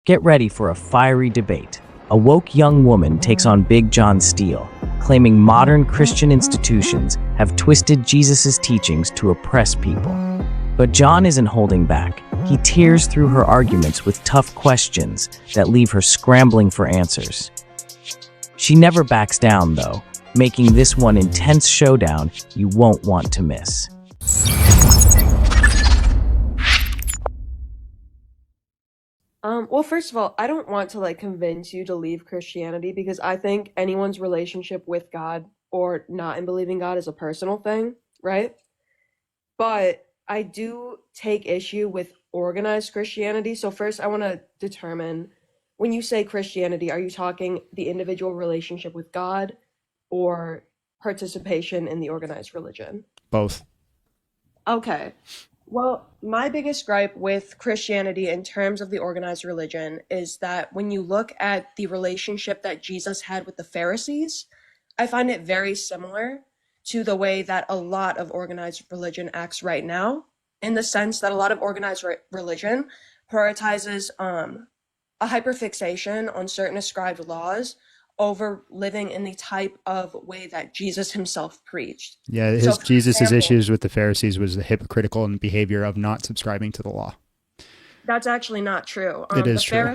Get ready for a fiery debate. A woke young woman takes on Big Jon Steel, claiming modern Christian institutions have twisted Jesus' teachings to oppress people. But Jon isn't holding back. He tears through her arguments with tough questions that leave her scrambling for answers. She never backs down, though, making this one intense showdown you won't want to miss. Well, first of all, I don't want to convince you to leave Christianity because I think anyone's relationship with God or not in believing God is a personal thing, right? But I do take issue with organized Christianity. So first, I want to determine when you say Christianity, are you talking the individual relationship with God or participation in the organized religion? Both. Okay. Well, my biggest gripe with Christianity in terms of the organized religion is that when you look at the relationship that Jesus had with the Pharisees, I find it very similar to the way that a lot of organized religion acts right now, in the sense that a lot of organized religion prioritizes a hyperfixation on certain ascribed laws over living in the type of way that Jesus himself preached. Yeah, So, for Jesus's example, issues with the Pharisees was the hypocritical behavior of not subscribing to the law. that's actually not true. It The is true.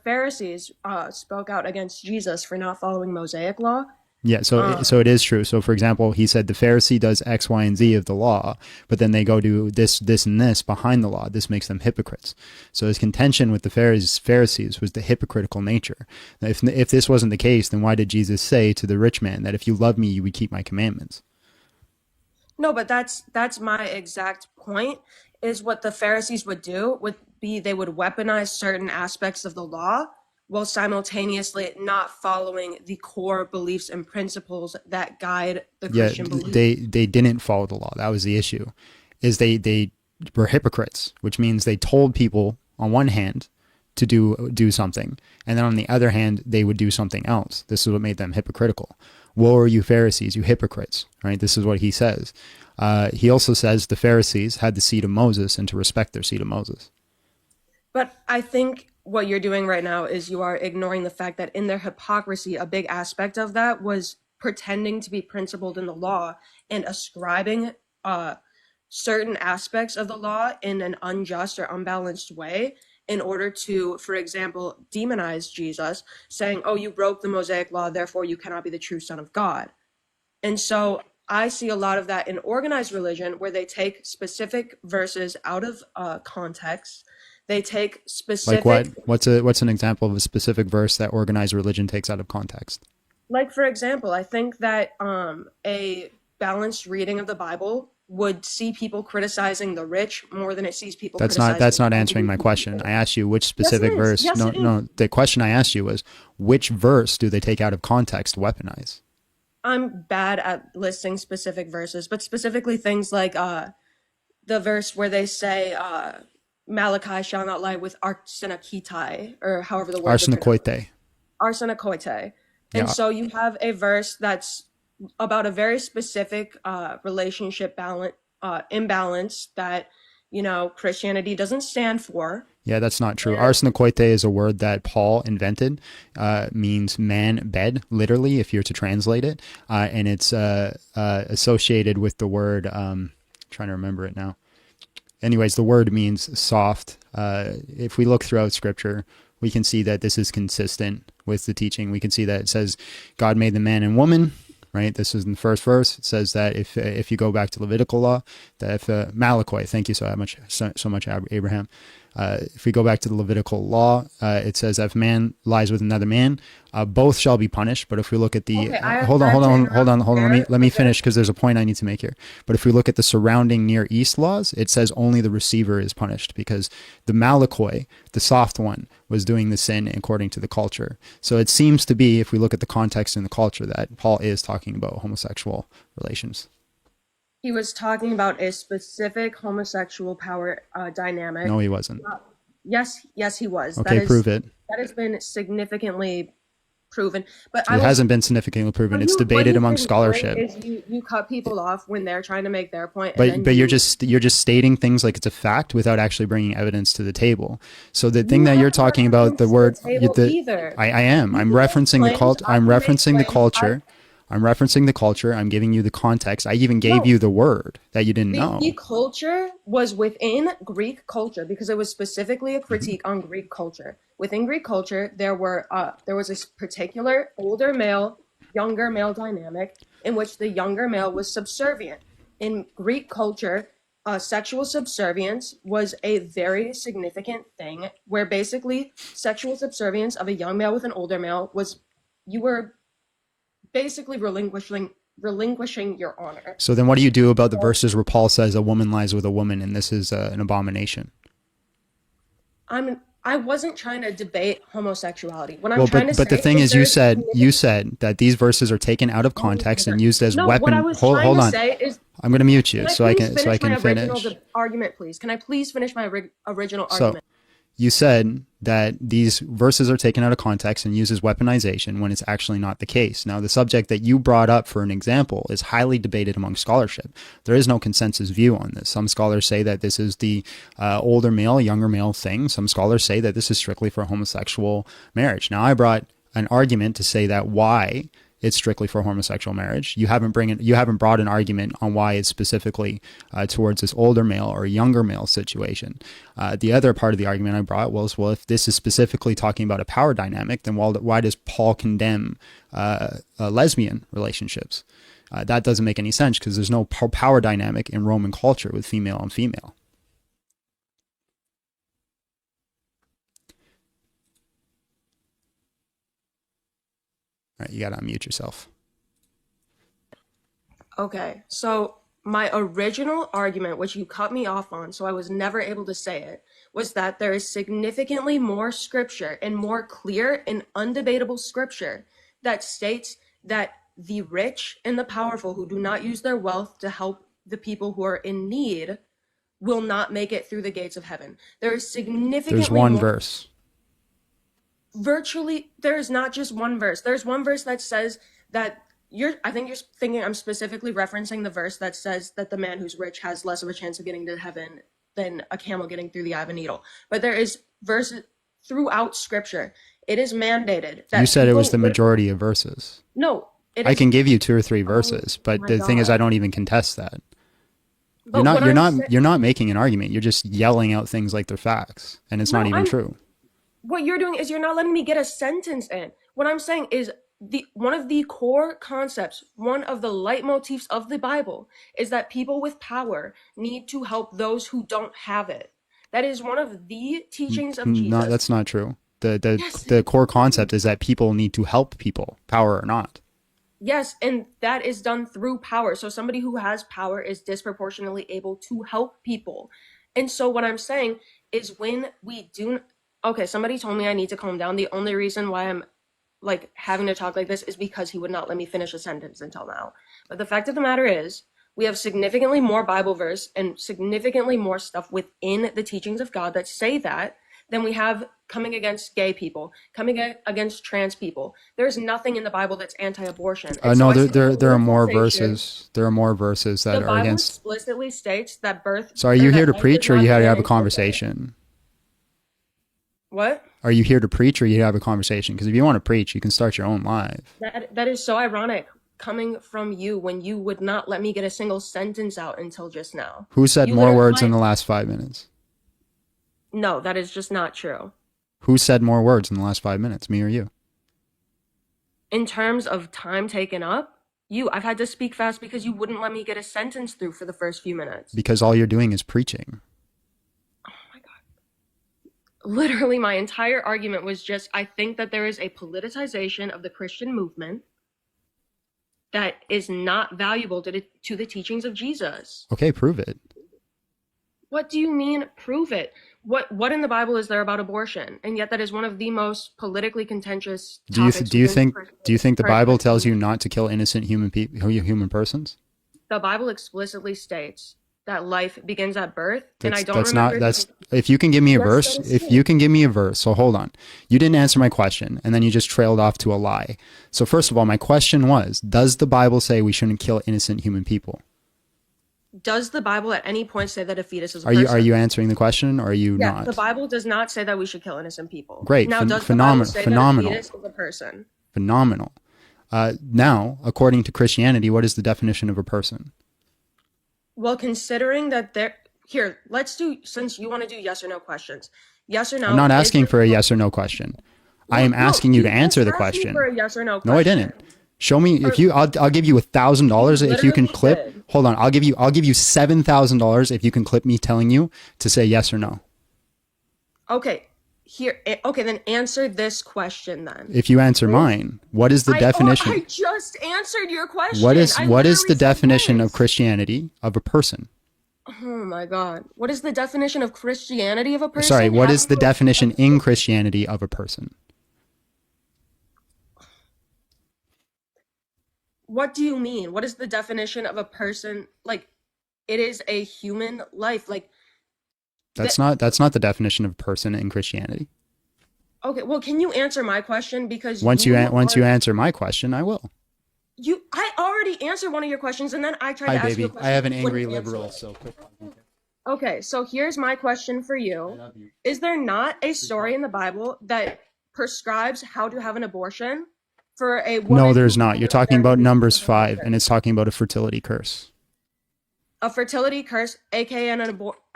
Pharisees spoke out against Jesus for not following Mosaic law. Yeah, so it is true. So, for example, he said the Pharisee does X, Y, and Z of the law, but then they go do this, this, and this behind the law. This makes them hypocrites. So his contention with the Pharisees was the hypocritical nature. Now, if this wasn't the case, then why did Jesus say to the rich man that if you love me, you would keep my commandments? No, but that's my exact point. Is what the Pharisees would do would be they would weaponize certain aspects of the law while simultaneously not following the core beliefs and principles that guide the Yeah, Christian belief. they didn't follow the law. That was the issue. Is they were hypocrites, which means they told people on one hand to do something, and then on the other hand they would do something else. This is what made them hypocritical. Woe are you Pharisees, you hypocrites! Right? This is what he says. He also says the Pharisees had the seed of Moses and to respect their seed of Moses. But I think what you're doing right now is you are ignoring the fact that in their hypocrisy, a big aspect of that was pretending to be principled in the law and ascribing uh, certain aspects of the law in an unjust or unbalanced way in order to, for example, demonize Jesus, saying, oh, you broke the Mosaic law, therefore you cannot be the true Son of God. And so I see a lot of that in organized religion where they take specific verses out of context. They take Like what? specific, What's an example of a specific verse that organized religion takes out of context? like for example, I think that a balanced reading of the Bible would see people criticizing the rich more than it sees people criticizing That's not the answering my question. poor. I asked you which Yes, it specific is. verse. Yes, No, it is. no. The question I asked you was which verse do they take out of context, weaponize? I'm bad at listing specific verses, but specifically things like the verse where they say Malachi shall not lie with arsenokoitai, or however the words are pronounced. Arsenokoitai. Arsenokoitai. And Yeah, so you have a verse that's about a very specific relationship imbalance that, Christianity doesn't stand for. yeah, that's not true. And Arsenokoitai is a word that Paul invented. Means man bed, literally, if you're to translate it, and it's associated with the word. Trying to remember it now. Anyways, the word means soft. If we look throughout Scripture, we can see that this is consistent with the teaching. We can see that it says God made the man and woman. Right. This is in the first verse. It says that if you go back to Levitical law, that if Malachi, thank you so much, Abraham. If we go back to the Levitical law, it says that if man lies with another man, both shall be punished. But if we look at the okay, I hold have to on, interrupt you there, let me but finish because there's a point I need to make here. But if we look at the surrounding Near East laws, it says only the receiver is punished because the Malakoi, the soft one, was doing the sin according to the culture. So it seems to be, if we look at the context in the culture, that Paul is talking about homosexual relations. he was talking about a specific homosexual power No, dynamic. he wasn't. Yes, yes, he was. Okay, prove it. That has been significantly proven. But It hasn't been significantly proven. It's debated among scholarship. Is you cut people off when they're trying to make their point, but you're just stating things like it's a fact without actually bringing evidence to the table. So the thing that you're talking about, the word, I am. I'm referencing the cult. I'm referencing the culture. I'm referencing the culture. I'm giving you the context. I even gave you the word that you didn't know. The culture was within Greek culture because it was specifically a critique on Greek culture. Within Greek culture, there was a particular older male, younger male dynamic in which the younger male was subservient. In Greek culture, sexual subservience was a very significant thing where basically sexual subservience of a young male with an older male was you were basically relinquishing your honor. So then what do you do about the verses where Paul says a woman lies with a woman and this is an abomination? I wasn't trying to debate homosexuality. What I'm trying to say, but the thing is, you said that these verses are taken out of context and used as weapon. What I was trying to say is, I'm going to mute you so I can finish. Argument, please. Can I please finish my original argument? You said that these verses are taken out of context and used as weaponization when it's actually not the case. Now, the subject that you brought up for an example is highly debated among scholarship. There is no consensus view on this. Some scholars say that this is the older male, younger male thing. Some scholars say that this is strictly for homosexual marriage. Now, I brought an argument to say that why it's strictly for homosexual marriage. You haven't brought an argument on why it's specifically towards this older male or younger male situation. The other part of the argument I brought was, well, if this is specifically talking about a power dynamic, then why does Paul condemn lesbian relationships? That doesn't make any sense because there's no power dynamic in Roman culture with female on female. All right, you got to unmute yourself. Okay, so my original argument, which you cut me off on, so I was never able to say it, was that there is significantly more scripture and more clear and undebatable scripture that states that the rich and the powerful who do not use their wealth to help the people who are in need will not make it through the gates of heaven. There is significantly There's one verse. Virtually, there's not just one verse. There's one verse that says that I think you're thinking I'm specifically referencing the verse that says that the man who's rich has less of a chance of getting to heaven than a camel getting through the eye of a needle. But there is verses throughout scripture. It is mandated that you said it was the majority of verses. No, I can give you 2 or 3 verses, but the thing is, I don't even contest that. You're not making an argument. You're just yelling out things like they're facts, and it's not even true. What you're doing is you're not letting me get a sentence in. What I'm saying is one of the core concepts, one of the leitmotifs of the Bible is that people with power need to help those who don't have it. That is one of the teachings of Jesus. No, that's not true. The core concept is that people need to help people, power or not. Yes, and that is done through power. So somebody who has power is disproportionately able to help people. And so what I'm saying is when we do... Okay, somebody told me I need to calm down. The only reason why I'm having to talk like this is because he would not let me finish a sentence until now. But the fact of the matter is, we have significantly more Bible verse and significantly more stuff within the teachings of God that say that than we have coming against gay people, coming against trans people. There's nothing in the Bible that's anti-abortion. No, there are more verses. There are more verses that are against. The Bible explicitly states that birth. So are you here to preach or are you here to have a conversation? What? Are you here to preach or you have a conversation? Because if you want to preach, you can start your own live. That is so ironic coming from you when you would not let me get a single sentence out until just now. Who said more words in the last 5 minutes? No, that is just not true. Who said more words in the last 5 minutes, me or you? In terms of time taken up, I've had to speak fast because you wouldn't let me get a sentence through for the first few minutes. Because all you're doing is preaching. Literally, my entire argument was just, I think that there is a politicization of the Christian movement that is not valuable to the teachings of Jesus. Okay, prove it. What do you mean, prove it? What in the Bible is there about abortion? And yet that is one of the most politically contentious topics. Do you think the Bible tells you not to kill innocent human persons? The Bible explicitly states that life begins at birth, and I don't That's remember. not, that's, if you can give me a Yes, verse, that is if true. you can give me a verse, so hold on. You didn't answer my question, and then you just trailed off to a lie. So first of all, my question was, does the Bible say we shouldn't kill innocent human people? Does the Bible at any point say that a fetus is a Are person? you answering the question, or are you Yes, not? the Bible does not say that we should kill innocent people. Great, Now, does the Bible phenomenal, say phenomenal, that a fetus is a person? phenomenal. Now, according to Christianity, what is the definition of a person? Well, considering that here, let's do, since you want to do yes or no questions. Yes or no? I'm not is asking there- for a yes or no question. I am No, asking you to just answer the asked me question. for a yes or no No, I question. didn't. Show me if you. I'll give you $1,000 if you can literally clip. did. Hold on. I'll give you $7,000 if you can clip me telling you to say yes or no. Okay, okay, then answer this question then. If you answer mine, what is the definition? I just answered your question. What is I the literally said definition yes. of Christianity of a person? Oh my God. What is the definition of Christianity of a person? Sorry, what is the Having- definition in Christianity of a person? What do you mean? What is the definition of a person? Like, it is a human life. Like, That's not the definition of person in Christianity. okay, well, can you answer my question? Because Once you answer my question, I will. I already answered one of your questions, and then I tried Hi, to ask you baby. a question. I have an You wouldn't angry answer liberal, it. so Okay, so here's my question for you. Is there not a story in the Bible that prescribes how to have an abortion for a woman? No, there's who- not. You're talking about Numbers 5, and it's talking about a fertility curse. A fertility curse, aka an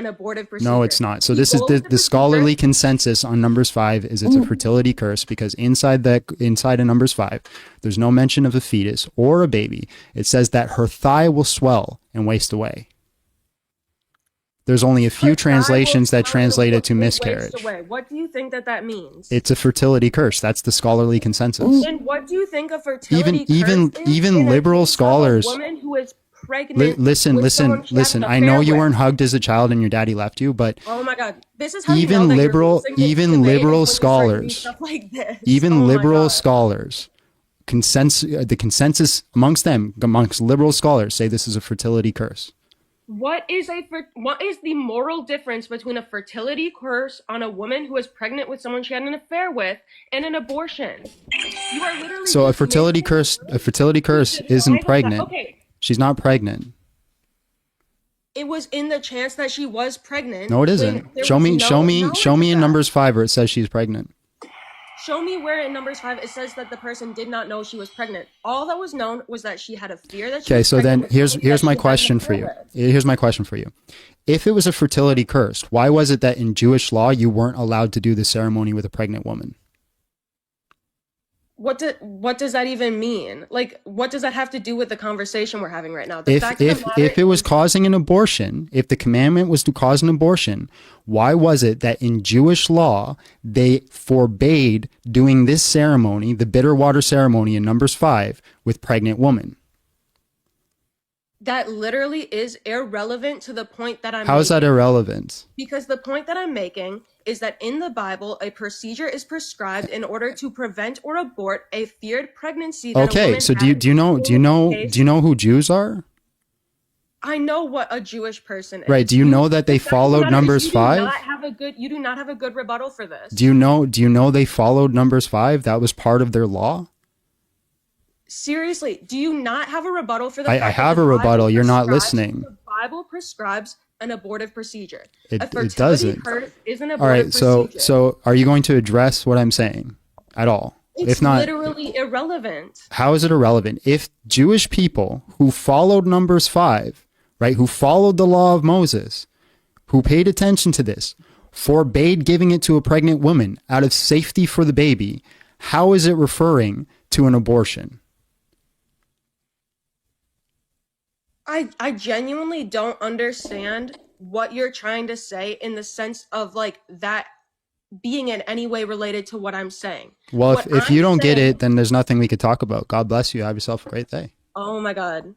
abortive procedure. No, it's not. So The this is goal the of procedure- scholarly consensus on Numbers 5 is it's a fertility curse because inside of Numbers 5, there's no mention of a fetus or a baby. It says that her thigh will swell and waste away. There's only a few Her thigh translations will that swell translate it to and waste miscarriage. away. What do you think that means? It's a fertility curse. That's the scholarly consensus. And what do you think a fertility curse is even in a liberal case of scholars- a woman who is pregnant Listen. with someone she had an I know affair you with? weren't hugged as a child and your daddy left you, but Oh my God! This is how even you know that liberal- you're losing this even debate liberal is when you start doing scholars- stuff like this. even Oh my liberal God. scholars, the consensus amongst liberal scholars say this is a fertility curse. What is the moral difference between a fertility curse on a woman who is pregnant with someone she had an affair with and an abortion? You are literally So a just fertility making- curse isn't pregnant. Okay, She's not pregnant. it was in the chance that she was pregnant. No, it when isn't. there Show was me no knowledge in of that. Numbers 5 where it says she's pregnant. Show me where in Numbers 5 it says that the person did not know she was pregnant. All that was known was that she had a fear that she Okay, was so pregnant then with somebody that here's she my had an question for you. affair with. Here's my question for you. If it was a fertility curse, why was it that in Jewish law you weren't allowed to do the ceremony with a pregnant woman? What does that even mean? Like, what does that have to do with the conversation we're having right now? The fact of the matter If it was is- causing an abortion, if the commandment was to cause an abortion, why was it that in Jewish law they forbade doing this ceremony, the bitter water ceremony in Numbers 5, with pregnant women? that literally is irrelevant to the point that I'm How is that making. irrelevant? Because the point that I'm making is that in the Bible, a procedure is prescribed in order to prevent or abort a feared pregnancy. That a Okay, woman so had. do you know who Jews are? I know what a Jewish person is. Right. Do you know that they The fact of the followed matter is Numbers you 5? You do not have a good rebuttal for this. Do you know they followed Numbers 5? That was part of their law? Seriously, do you not have a rebuttal for the I fact that have the a Bible rebuttal. You're not prescribes- listening. The Bible prescribes an abortive procedure. It A fertility doesn't. curse is an abortive All right, procedure. so are you going to address what I'm saying at all? It's If not, literally irrelevant. how is it irrelevant? If Jewish people who followed Numbers 5, right, who followed the law of Moses, who paid attention to this, forbade giving it to a pregnant woman out of safety for the baby, how is it referring to an abortion? I genuinely don't understand what you're trying to say in the sense of like that being in any way related to what I'm saying. Well, What if I'm you don't get saying- it, then there's nothing we could talk about. God bless you. Have yourself a great day. Oh my God.